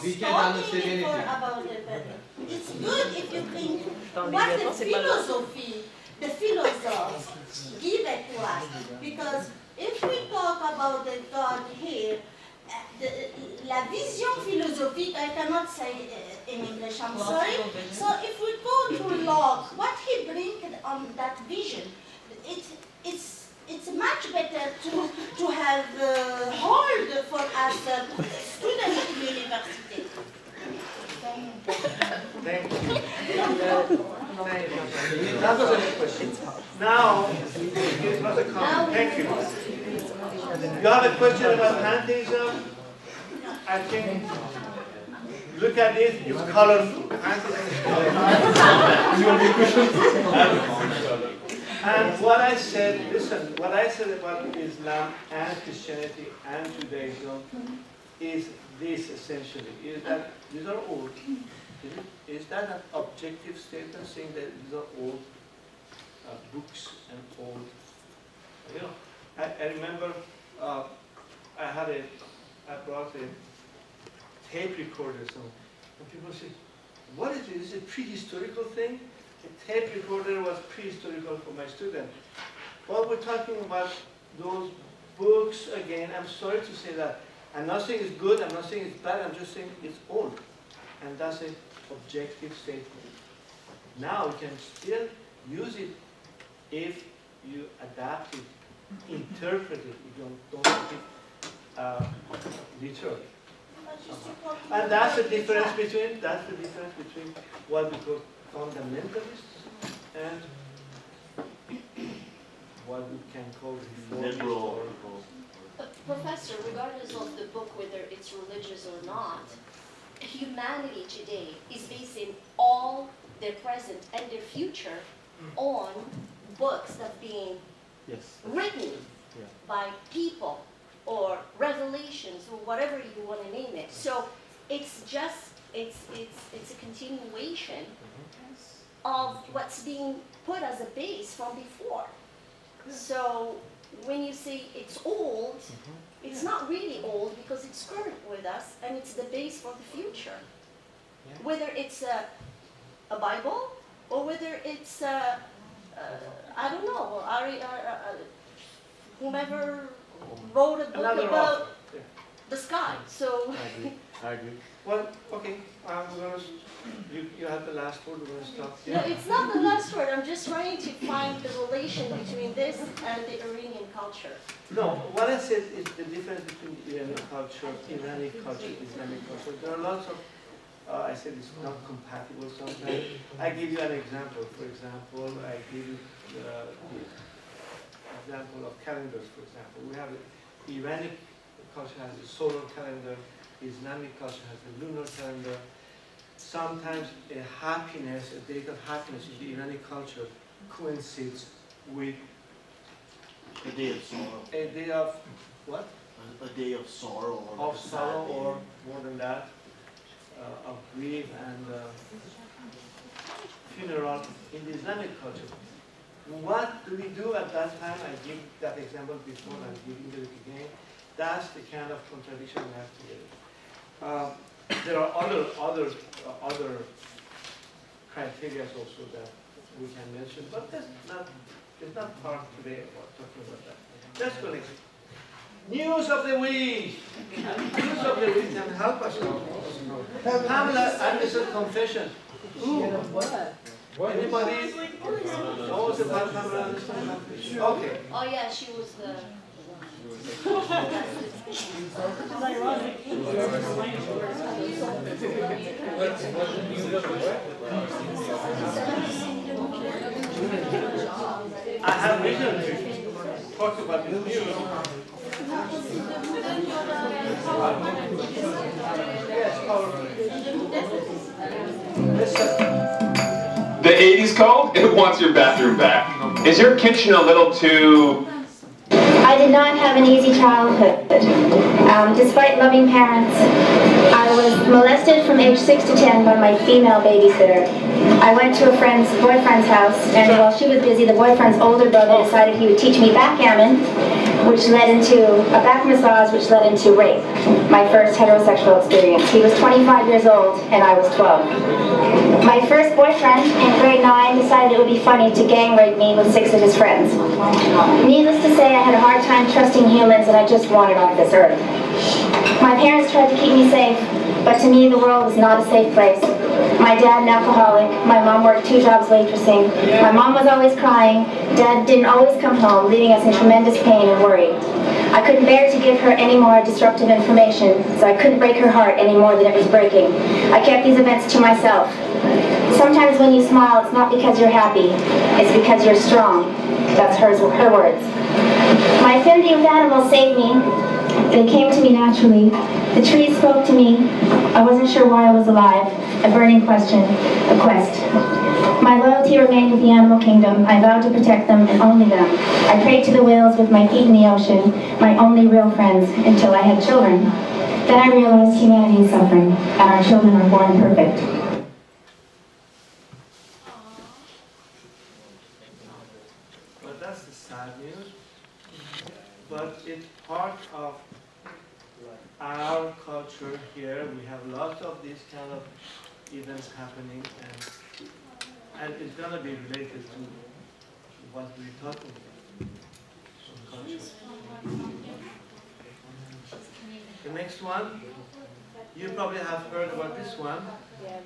studying about it, but it's good if you think what the philosophers give it to us. Because if we talk about the God here, la vision philosophique, I cannot say in English, I'm sorry. So if we go to Locke, what he brings on that vision, it's much better to have hold for us students in university. Thank you. That was a question. Now, it was a comment. Thank you. You have a question about pantheism? I think, look at it, it's colorful. Pantheism is colorful. And what I said, listen, what I said about Islam and Christianity and Judaism is this essentially, is that these are old. Is that an objective statement saying that these are old books and old, you know, I remember I brought a tape recorder, so and people say, what is it? Is it a prehistorical thing? A tape recorder was prehistorical for my student. Well, we're talking about those books again. I'm sorry to say that. I'm not saying it's good, I'm not saying it's bad, I'm just saying it's old. And that's an objective statement. Now you can still use it if you adapt it, interpret it, you don't take it literally. And that's the difference between what we call fundamentalists and what we can call liberal. Professor, regardless of the book, whether it's religious or not, humanity today is basing all their present and their future on books that are being written by people or revelations or whatever you want to name it. So it's just it's a continuation of what's being put as a base from before. So when you say it's old, it's not really old because it's current with us and it's the base for the future. Whether it's a Bible or whether it's I don't know, whomever wrote a book about the sky. So I agree. Well, okay, you have the last word, we're going to stop here. No, it's not the last word. I'm just trying to find the relation between this and the Iranian culture. No, what I said is the difference between Iranian culture, Islamic culture. There are lots of, I said it's not compatible sometimes. I give you an example. For example, I give you the example of calendars, for example. We have the Iranic culture has a solar calendar, Islamic culture has a lunar calendar. Sometimes a date of happiness in the Iranic culture coincides with a day of sorrow. A day of what? A day of sorrow. Of sorrow, or more than that, of grief and funeral in the Islamic culture. What do we do at that time? I give that example before, I'm giving it again. That's the kind of contradiction we have together. There are other criteria also that we can mention, but it's not part today about talking about that. Let's go next. News of the week. News of the week can help us. Pamela Anderson confession. Anybody knows about Pamela Anderson confession? Okay. Oh yeah, she was the. I have written to talk about the news. The 80s code, it wants your bathroom back. Is your kitchen a little too... I did not have an easy childhood. Despite loving parents, I was molested from age 6 to 10 by my female babysitter. I went to a boyfriend's house, and while she was busy, the boyfriend's older brother decided he would teach me backgammon. which led into a back massage, which led into rape, my first heterosexual experience. He was 25 years old, and I was 12. My first boyfriend in grade 9 decided it would be funny to gang rape me with 6 of his friends. Needless to say, I had a hard time trusting humans, and I just wanted off this earth. My parents tried to keep me safe, but to me the world was not a safe place. My dad, an alcoholic. My mom worked 2 jobs waitressing. My mom was always crying. Dad didn't always come home, leaving us in tremendous pain and worry. I couldn't bear to give her any more disruptive information, so I couldn't break her heart any more than it was breaking. I kept these events to myself. Sometimes when you smile, it's not because you're happy, it's because you're strong. That's her words. My affinity with animals saved me. They came to me naturally. The trees spoke to me. I wasn't sure why I was alive. A burning question, a quest. My loyalty remained with the animal kingdom. I vowed to protect them and only them. I prayed to the whales with my feet in the ocean, my only real friends, until I had children. Then I realized humanity is suffering, and our children are born perfect. Well, that's the sad news. But it's part of our culture here. We have lots of these kind of events happening, and it's going to be related to what we're talking about. Culture. The next one, you probably have heard about this one.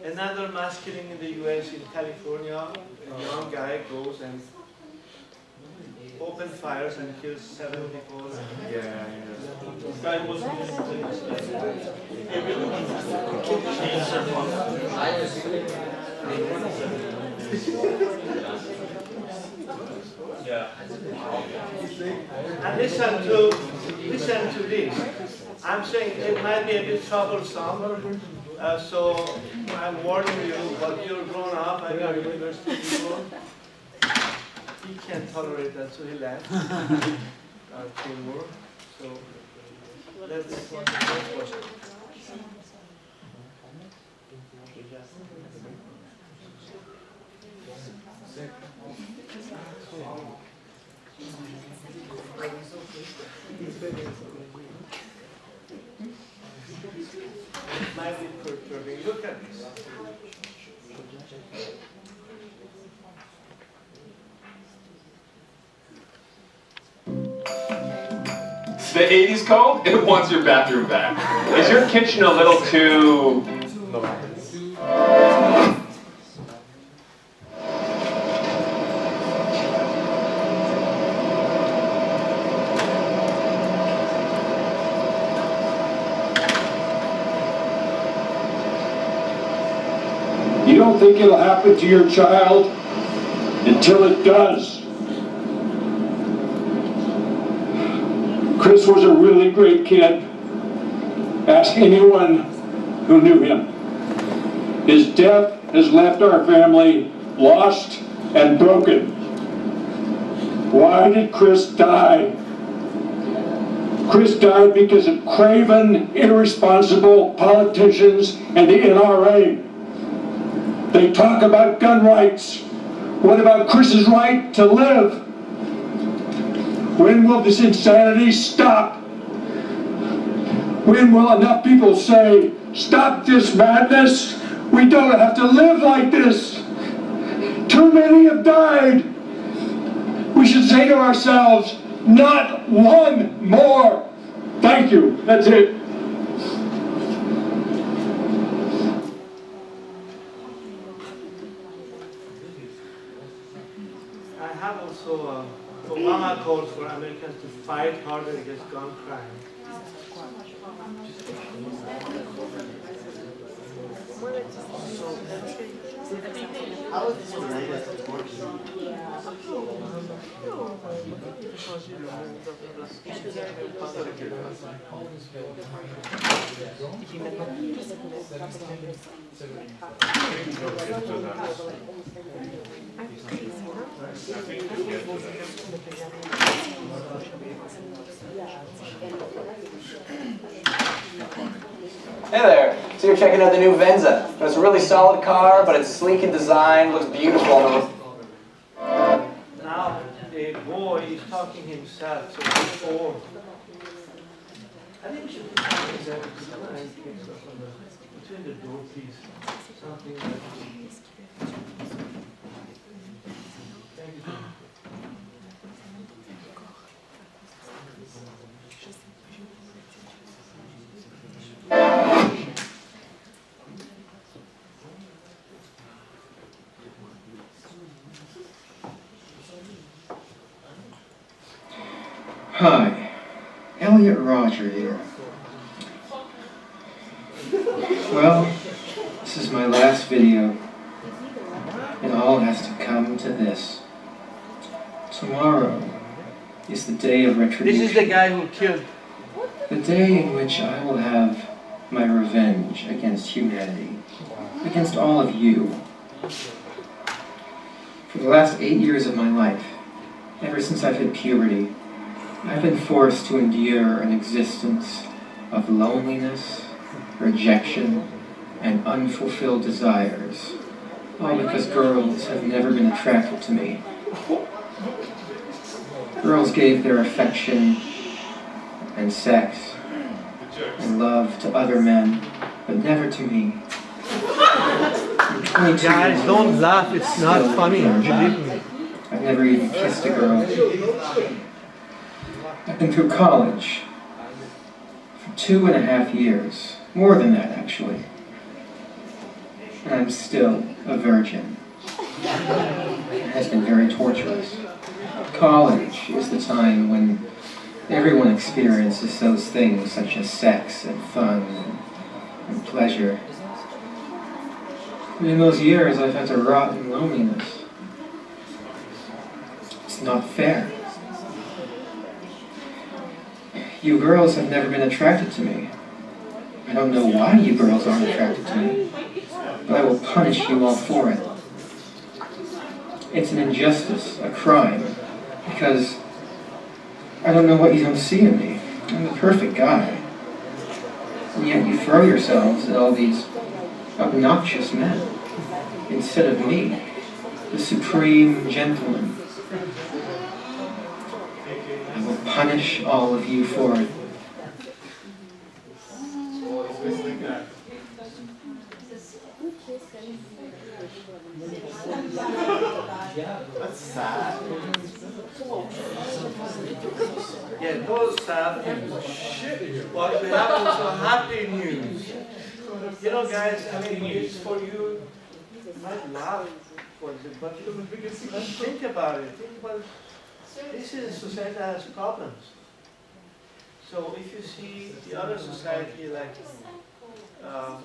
Another mass killing in the US in California. A young guy goes and open fires and kills 7 people. This guy was and listen to this. I'm saying it might be a bit troublesome, so I'm warning you, but you're grown up and you're university people. He can't tolerate that, so he left. Timur. So let's watch it. It might be perturbing. Look at this. The 80s code, it wants your bathroom back. Is your kitchen a little too... You don't think it'll happen to your child until it does. Chris was a really great kid. Ask anyone who knew him. His death has left our family lost and broken. Why did Chris die? Chris died because of craven, irresponsible politicians and the NRA. They talk about gun rights. What about Chris's right to live? When will this insanity stop? When will enough people say, stop this madness? We don't have to live like this. Too many have died. We should say to ourselves, not one more. Thank you. That's it. I have also Obama called for Americans to fight harder against gun crime. How is this related to working? Hey there, so you're checking out the new Venza. It's a really solid car, but it's sleek in design, looks beautiful. Now, the boy is talking himself, so he's old. I think we should put something there between the door piece. Something that thank you. Hi, Elliot Roger here. Well, this is my last video. It all has to come to this. Tomorrow is the day of retribution. This is the guy who killed. The day in which I will have my revenge against humanity, against all of you. For the last 8 years of my life, ever since I've hit puberty, I've been forced to endure an existence of loneliness, rejection, and unfulfilled desires, all because girls have never been attracted to me. Girls gave their affection and sex and love to other men, but never to me. Guys, don't laugh, it's not funny, believe me. I've never even kissed a girl. I've been through college for 2.5 years, more than that actually, and I'm still a virgin. It has been very torturous. College is the time when everyone experiences those things such as sex and fun and pleasure. But in those years I've had to rot in loneliness. It's not fair. You girls have never been attracted to me. I don't know why you girls aren't attracted to me, but I will punish you all for it. It's an injustice, a crime, because I don't know what you don't see in me. I'm the perfect guy. And yet you throw yourselves at all these obnoxious men, instead of me, the supreme gentleman. I will punish all of you for it. That's sad. Yeah, those sad news. But we have also happy news. You know, guys, I mean, it's for you. You might laugh for it, but think about it. Think about it. This is a society that has problems. So if you see the other society like a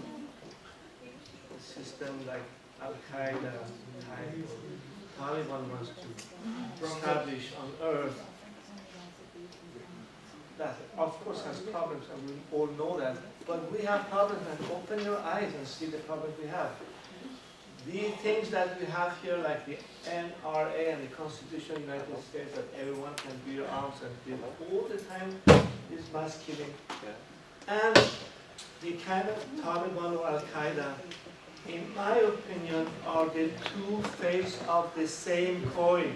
system like Al-Qaeda, Taliban wants to establish on earth, that of course has problems, and we all know that, but we have problems, and open your eyes and see the problems we have. The things that we have here, like the NRA and the Constitution of the United States, that everyone can bear arms and kill all the time, is mass killing. And the kind of Taliban or Al-Qaeda, in my opinion, are the two faces of the same coin.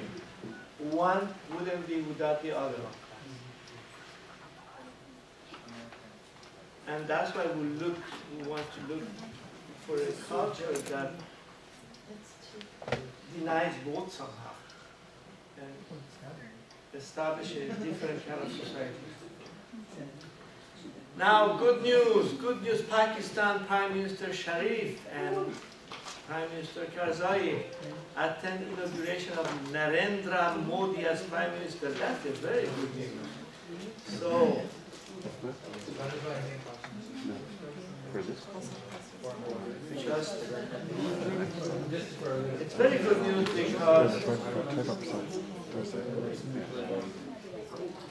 One wouldn't be without the other. And that's why we want to look for a culture that denies both somehow and establish a different kind of society. Now, good news, Pakistan Prime Minister Sharif and Prime Minister Karzai attend inauguration of Narendra Modi as Prime Minister. That's a very good news. So, because it's very good news because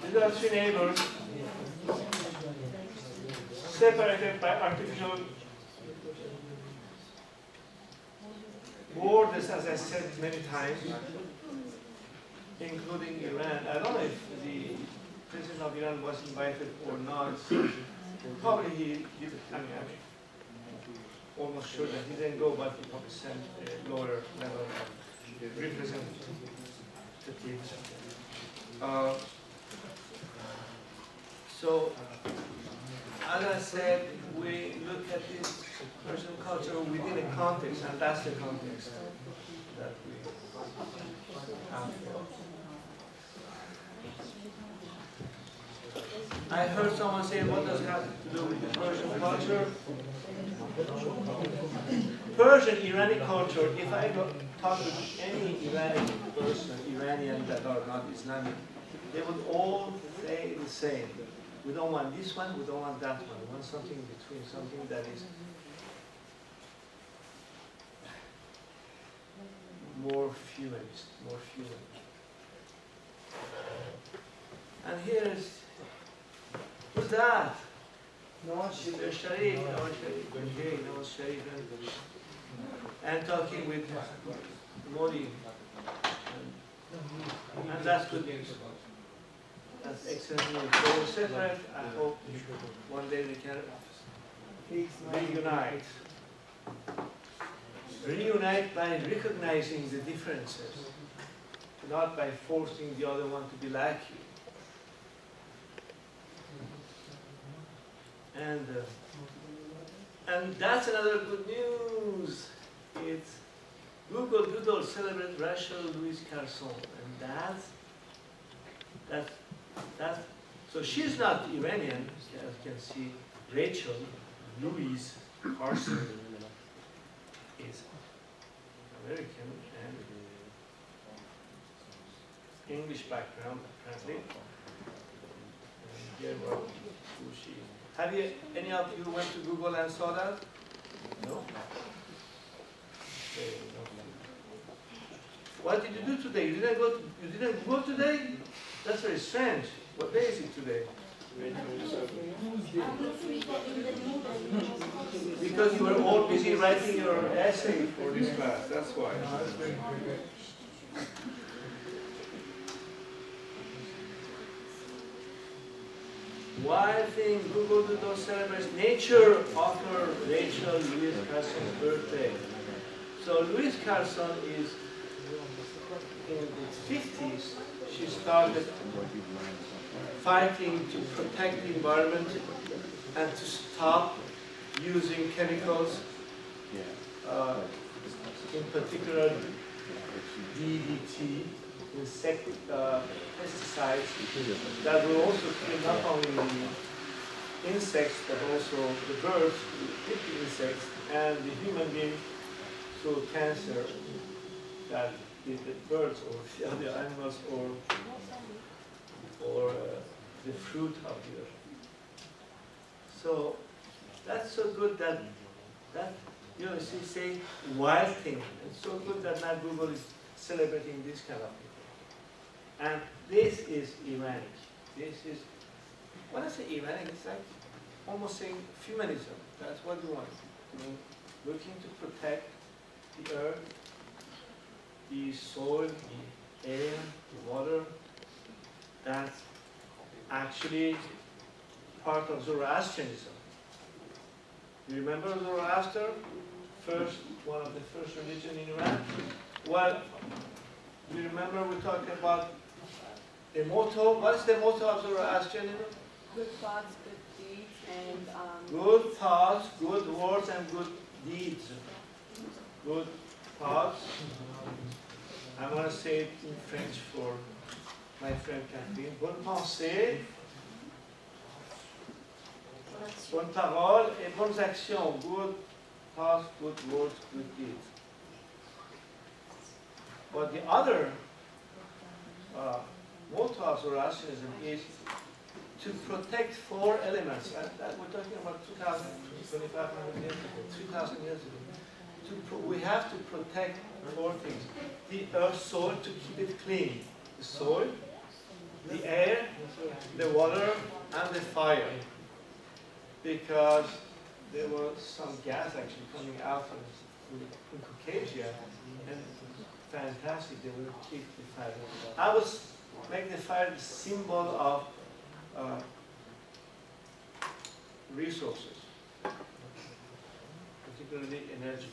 these are three neighbors separated by artificial borders, as I said many times, including Iran. I don't know if the President of Iran was invited or not. Probably he did. I mean, I'm almost sure that he didn't go, but he probably sent a lower level of representative. So, as I said, we look at this Persian culture within a context, and that's the context that we have. I heard someone say, what does it have to do with the Persian culture? Persian, Iranian culture, if I go talk with any Iranian that are not Islamic, they would all say the same. We don't want this one, we don't want that one. We want something in between, something that is more humanist, more human. And here is, who's that? Nawaz Sharif, Nawaz Sharif, and talking with Modi. And that's good news. That's excellent news. So we're separate. I hope one day we can reunite. Reunite by recognizing the differences, not by forcing the other one to be like you. And that's another good news. It's Google Doodle celebrates Rachel Louise Carson, and that's so she's not Iranian, as you can see. Rachel Louise Carson is American and English background, apparently. And here who she is. Have you, any of you went to Google and saw that? No? Okay, no. What did you do today? You didn't go today? That's very strange. What day is it today? Because you were all busy writing your essay for this class, that's why. Wild thing, Google Doodle celebrates nature author Rachel Louise Carson's birthday. So Louise Carson is in the 50s. She started fighting to protect the environment and to stop using chemicals, in particular DDT, pesticides that will also kill not only the insects but also the birds, the insects, and the human being through cancer that is the birds or the other animals or the fruit of the earth. So that's so good that you know, you say wild thing. It's so good that now Google is celebrating this kind of people. And this is Iranic. This is, when I say Iranic, it's like almost saying humanism. That's what we want. I mean, looking to protect the earth, the soil, the air, the water. That's actually part of Zoroastrianism. You remember Zoroaster? One of the first religion in Iran? Well, you remember we talked about the motto. What is the motto of Zoroastrianism? Good thoughts, good deeds, and good thoughts, good words, and good deeds. Good thoughts. I'm going to say it in French for my friend Catherine. Bonne pensée, bonne parole, et bonnes actions. Good thoughts, good words, good deeds. But the other motto of Zoroastrianism is to protect four elements. And that we're talking about 2,500 years ago, 3,000 years ago. We have to protect four things. The earth, soil, to keep it clean. The soil, the air, the water, and the fire. Because there was some gas actually coming out from Caucasia, and fantastic, they will keep the fire. I would make the fire the symbol of resources, particularly energy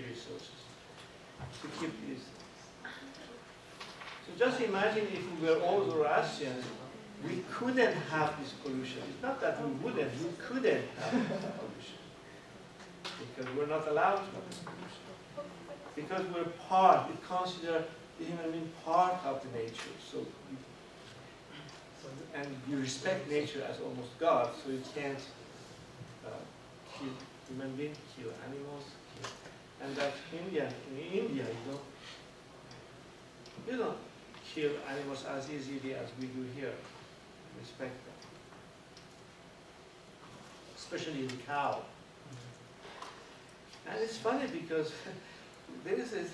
resources, to keep this just imagine if we were all Zoroastrians, we couldn't have this pollution. It's not that we wouldn't, we couldn't have pollution. Because we're not allowed to have this pollution. Because we're part, we consider the human being part of the nature. So, and you respect nature as almost God, so you can't kill human beings, kill animals. And that in India, you don't kill animals as easily as we do here. Respect them. Especially the cow. And it's funny because there is this,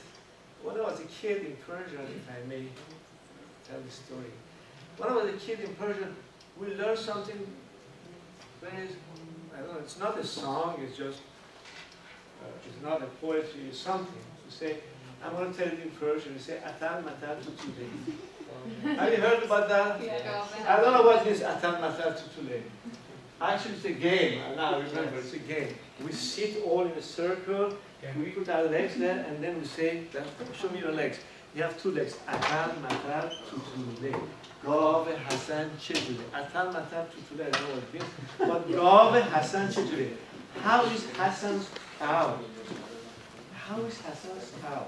when I was a kid in Persian, if I may tell the story. When I was a kid in Persian, we learned something very, I don't know, it's not a song, it's just, it's not a poetry, it's something. You say, I'm going to tell it in Persian, you say, Atan matar tutule. Have you heard about that? Yeah. I don't know what is Atan matar tutule. Actually, it's a game, and now I remember, it's a game. We sit all in a circle, we put our legs there, and then we say, show me your legs. You have two legs. Atan matar tutule. Gav Hasan chejure. Atan matar tutule, I don't know what it means. But Gav Hasan chejure. How is Hassan's cow? How is Hassan's cow?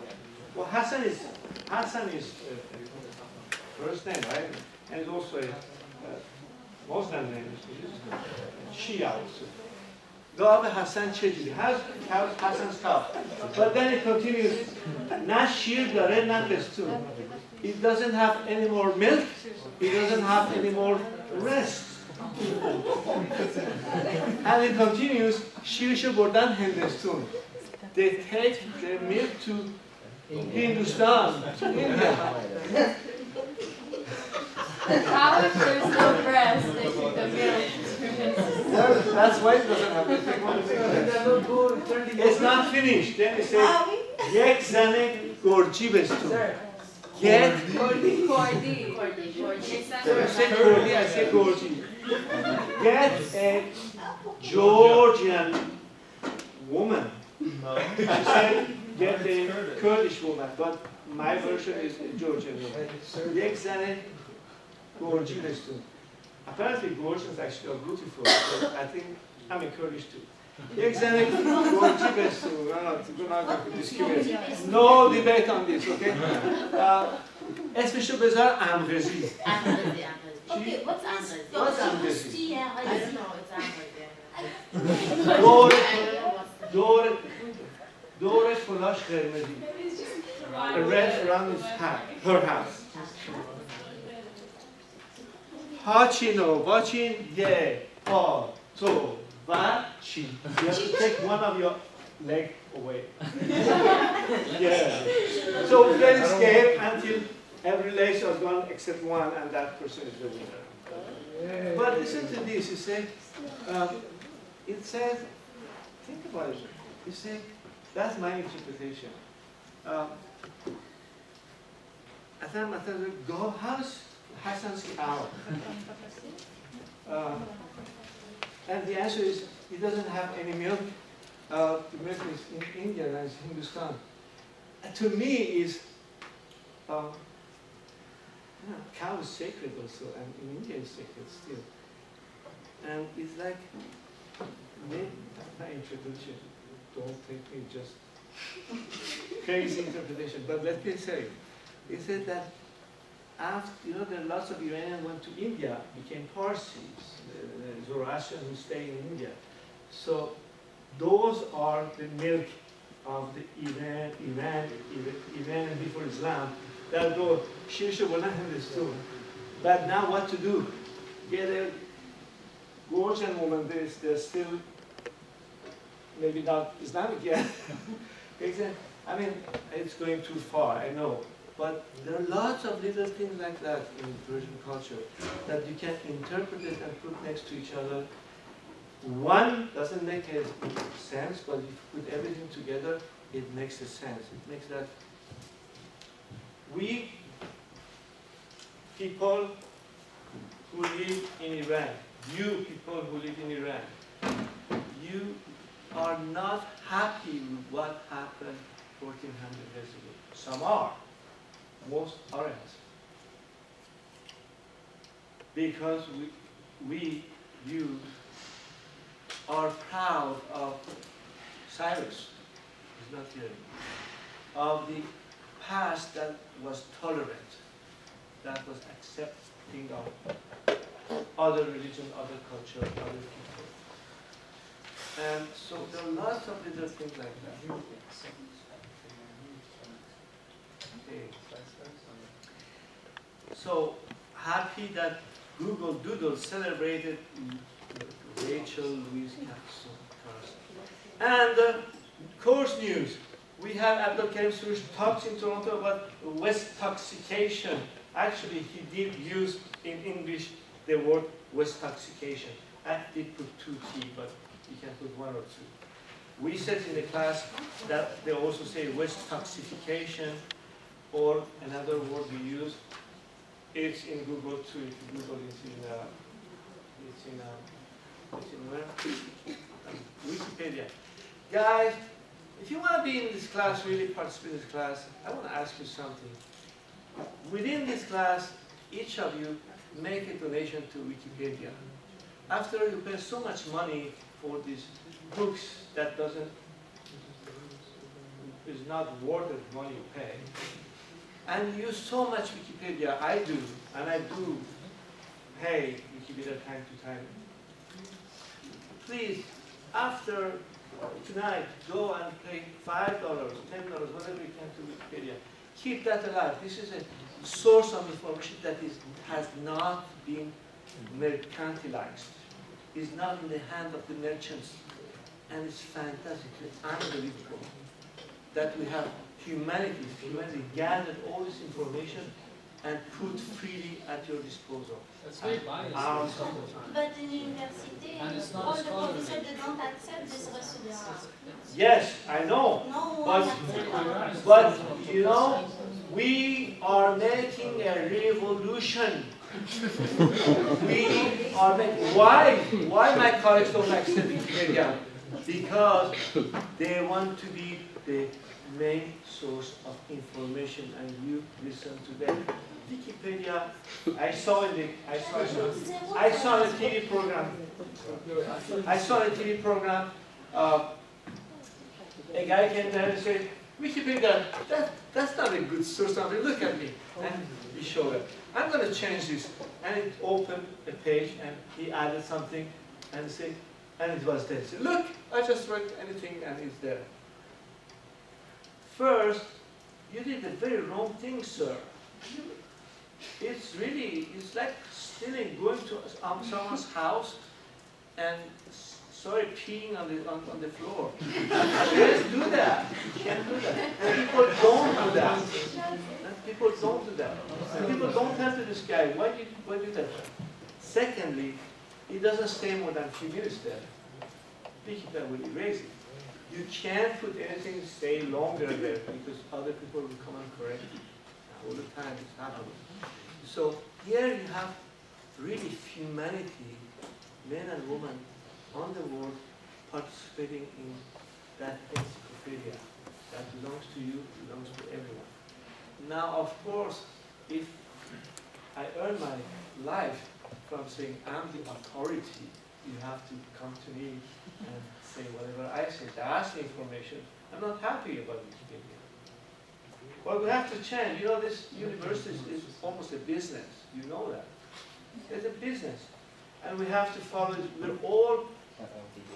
Well, Hassan is first name, right? And it's also a Muslim name. Shia also. Gav Hassan chejuri. How's Hassan's cow? But then it continues. Na shir dare na pestun. It doesn't have any more milk. It doesn't have any more rest. And it continues. Shirsha bordan Hindustun. They take the milk to Hindustan, to India. How if there's no breast, they keep the milk? That's why it doesn't have to. It's not finished. Then they say, Yek zane gorji bestu. Yek. Kordi. You say gordi, I say gorji. Get a Georgian woman. She said, get a Kurdish woman, but my version is a Georgian woman. Yek zane gorji bestu. Apparently, Georgians actually are beautiful, but I think I'm a Kurdish too. Yek zane gorji bestu. We're not going to discriminate. No debate on this, okay? اسمشو بذار امغزی. Okay, what's Amrezi? What's Amrezi? I don't know, it's Amrezi. دور فلاش قرمزی. A red around his hat, her house. Hachino, wachin, ye, pa, to, va, chi. You have to take one of your leg away. Yeah. So we play this game until every leg is gone except one, and that person is the winner. But listen to this. You say, it says, think about it. You say, that's my interpretation. Go, how's Hassan's cow? And the answer is, it doesn't have any milk. The milk is in India and it's Hindustan. To me, is cow is sacred also, and in India it's sacred still. And it's like my interpretation. Don't take me just crazy interpretation, but let me say, it said that after, there are lots of Iranians went to India, became Parsis, the Zoroastrians who stay in India. So those are the milk of the Iran and before Islam. That go Shirsha Hindustan. But now what to do? Get a Georgian woman, they're still maybe not Islamic yet. I mean, it's going too far, I know. But there are lots of little things like that in Persian culture that you can interpret it and put next to each other. One doesn't make a sense, but if you put everything together, it makes a sense. It makes that we people who live in Iran, you people who live in Iran, you are not happy with what happened 1400 years ago. Some are, most aren't. because you are proud of Cyrus, he's not here, of the past that was tolerant, that was accepting of other religion, other culture, other people. And so there are lots of little things like that. Okay. So happy that Google Doodle celebrated Rachel Louise Carson. And course news. We have Abdul Karim Suresh talks in Toronto about Westoxication. Actually, he did use in English the word Westoxication. I did put 2T, but you can put 1 or 2. We said in the class that they also say Westoxification, or another word we use. It's in Google too. If you Google it's in where? Wikipedia. Guys, if you want to be in this class, really participate in this class, I want to ask you something. Within this class, each of you make a donation to Wikipedia. After all, you pay so much money for these books that is not worth the money you pay. And you use so much Wikipedia, I do, and I do pay Wikipedia time to time. Please, after tonight, go and pay $5, $10, whatever you can to Wikipedia. Keep that alive. This is a source of information that has not been mercantilized. It's not in the hand of the merchants. And it's fantastically unbelievable that we have humanity gathered all this information and put freely at your disposal. That's very biased. But in university, all the professors don't accept this research. Yes, I know. But you know, we are making a revolution. We are making. Why my colleagues don't accept Wikipedia? Because they want to be the main source of information, and you listen to them. Wikipedia, I saw a TV program. A guy came there and said, Wikipedia, that's not a good source of it. Look at me. And he showed it. I'm going to change this. And it opened a page, and he added something, and said, and it was there. He said, look, I just wrote anything, and it's there. First, you did a very wrong thing, sir. It's like stealing, going to someone's house and peeing on the floor. You can't do that. You can't do that. And people don't do that. And people don't tell to this guy, why do that? Secondly, it doesn't stay more than a few minutes there. People will erase it. You can't put anything stay longer there because other people will come and correct it. All the time it's happening. So here you have really humanity, men and women on the world participating in that encyclopedia that belongs to you, belongs to everyone. Now, of course, if I earn my life from saying I'm the authority, you have to come to me and say whatever I say. That's the information. I'm not happy about Wikipedia. Well, we have to change. You know, this university is almost a business. You know that. It's a business. And we have to follow it. We're all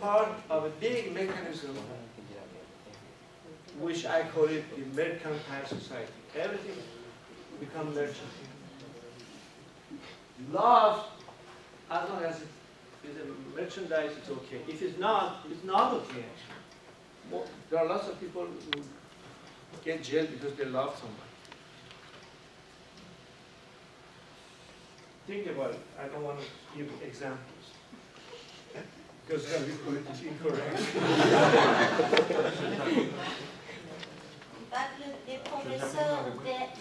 part of a big mechanism, which I call it the mercantile society. Everything becomes merchant. Love, as long as it is a merchandise, it's okay. If it's not okay. Well, there are lots of people who get jailed because they love someone. Think about it. I don't want to give examples because it's going to be politically incorrect. But the professor,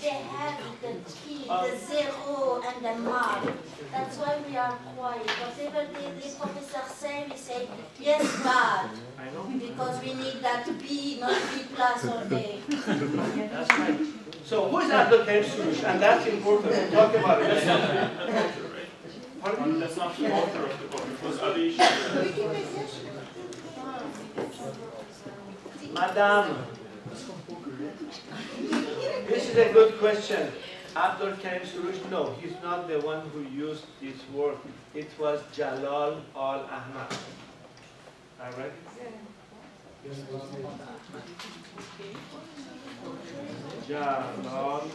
they have the key, the zero and the mark. That's why we are quiet. Whatever the professor say, we say, yes, God. I know. Because we need that B, not B plus or A. That's right. So who is Abdul Karim Suresh? And that's important. We'll talk about it. Pardon? That's not the author of the book. It was Abish. Madam, this is a good question. Abdul Karim Surush, no, he's not the one who used this word. It was Jalal al-Ahmad. All right? Jalal al-Ahmad.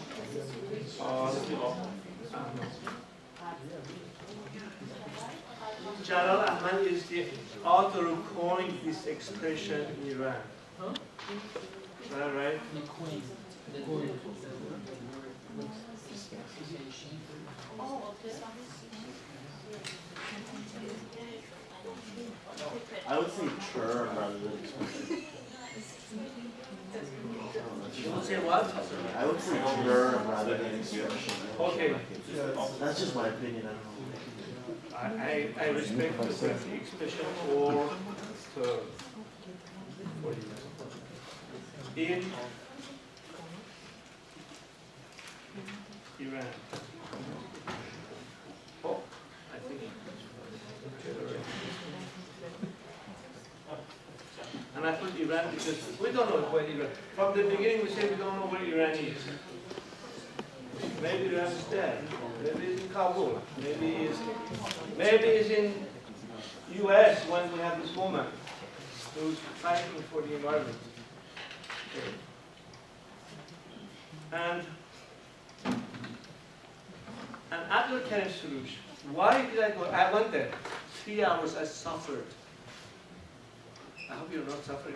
Jalal Ahmad is the author who coined this expression in Iran. Is that right? I would say chur rather than expression. You would say what? I would say chur rather than expression. Okay. That's just my opinion. I don't know. I respect the expression or term for you. In Iran. Oh, I think. And I put Iran because we don't know where Iran. From the beginning we said we don't know where Iran is. Maybe Iran is dead. Maybe it's in Kabul. Maybe it's in US when we have this woman who's fighting for the environment. Okay. And Abdul Karim Surush, why did I go? I went there. 3 hours I suffered. I hope you're not suffering.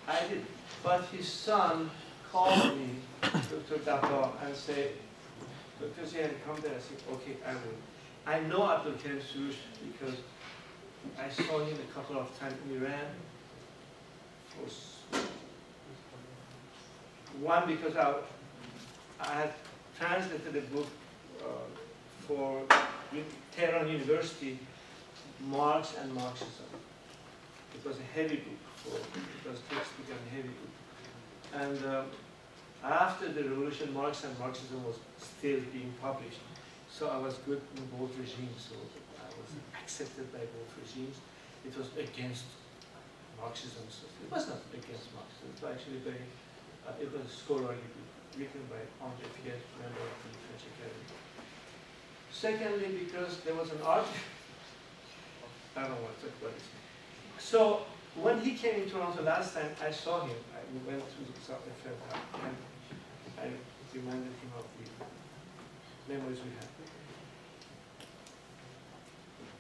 I did. But his son called me, Dr. Dabba, and said, Dr. Zian, come there. I said, okay, I will. I know Abdul Karim Surush because I saw him a couple of times in Iran. One, because I had translated a book for Tehran University, Marx and Marxism. It was a heavy book, it was textbook and heavy book. And after the revolution, Marx and Marxism was still being published. So I was good in both regimes, so I was accepted by both regimes. It was against Marxism. So it was not against Marxism, it was actually very, it was a scholarly book written by André Pierre, member of the French Academy. Secondly, because there was an article, I don't want to talk about this. So when he came in Toronto last time, I saw him. We went to the South Africa and I reminded him of the memories we had.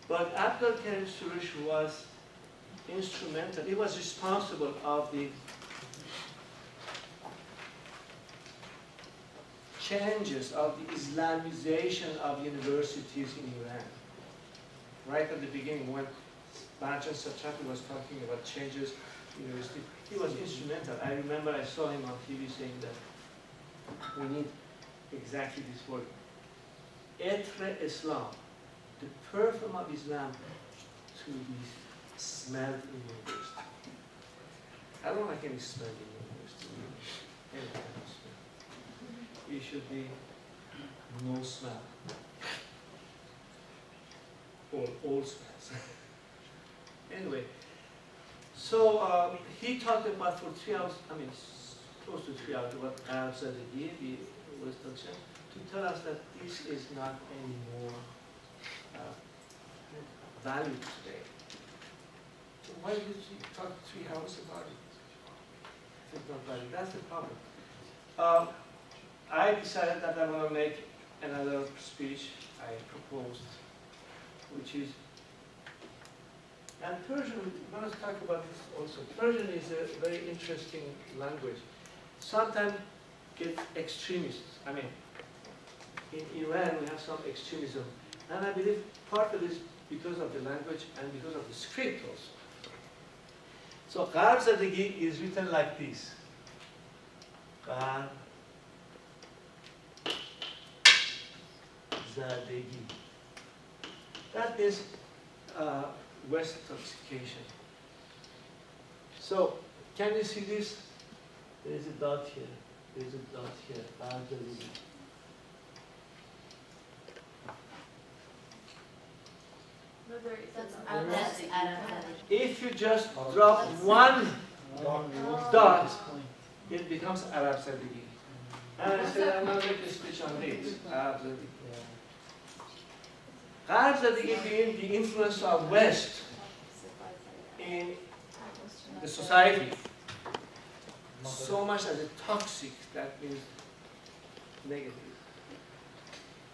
But Abdul Karim Surush was instrumental. He was responsible of the changes of the Islamization of universities in Iran. Right at the beginning, when Marjan Satrapi was talking about changes in university, he was instrumental. I remember I saw him on TV saying that we need exactly this word. Etre Islam, the perfume of Islam to be smelled in university. I don't like any smell in university, any kind of smell. It should be no smell, or all smells. Anyway, so he talked about for 3 hours, I mean, close to 3 hours, about Arabs at the year, the Western Church, to tell us that this is not anymore valued today. So why did he talk 3 hours about it? It's not valued. That's the problem. I decided that I'm going to make another speech I proposed, which is, and Persian, we're going to talk about this also. Persian is a very interesting language. Sometimes get extremists. I mean, in Iran we have some extremism. And I believe part of it is because of the language and because of the script also. So Gharb Zadegi is written like this. Gharb Zadegi. That means Westification. So, can you see this? There is a dot here. There is a dot here. whether that's If you just drop one dot, it becomes Arab Zadigi. And I said, I'm going to make a speech on this, Arab Zadigi. Arab Zadigi being the influence of West in the society, so much as a toxic, that means negative.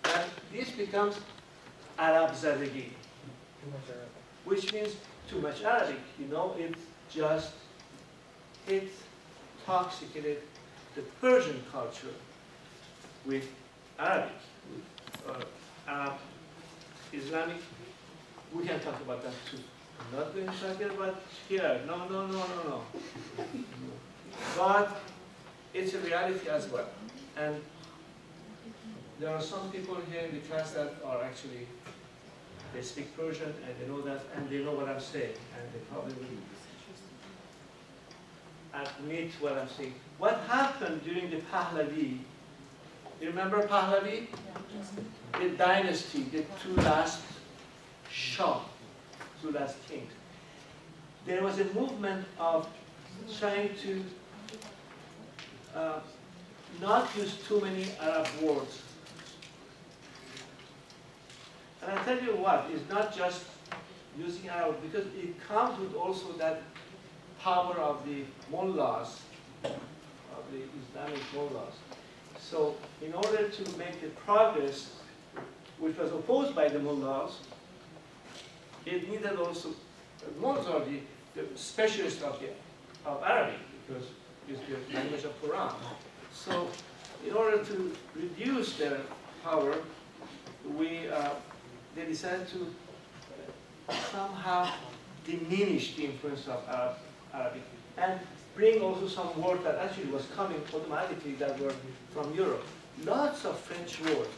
And this becomes Arab Zadigi, which means too much Arabic. You know, it just toxicated the Persian culture with Arabic, Arab, Islamic. We can talk about that too. I'm not going to talk about here. No. But it's a reality as well. And there are some people here in the class that are actually, they speak Persian and they know that, and they know what I'm saying, and they probably will admit what I'm saying. What happened during the Pahlavi? You remember Pahlavi? The dynasty, the two last Shah, two last kings. There was a movement of trying to not use too many Arab words. And I tell you what, it's not just using Arab, because it comes with also that power of the mullahs, of the Islamic mullahs. So in order to make the progress, which was opposed by the mullahs, it needed also, mullahs are the specialists of Arabic, because it's the language of Quran. So in order to reduce their power, they decided to somehow diminish the influence of Arabic and bring also some words that actually was coming automatically that were from Europe. Lots of French words.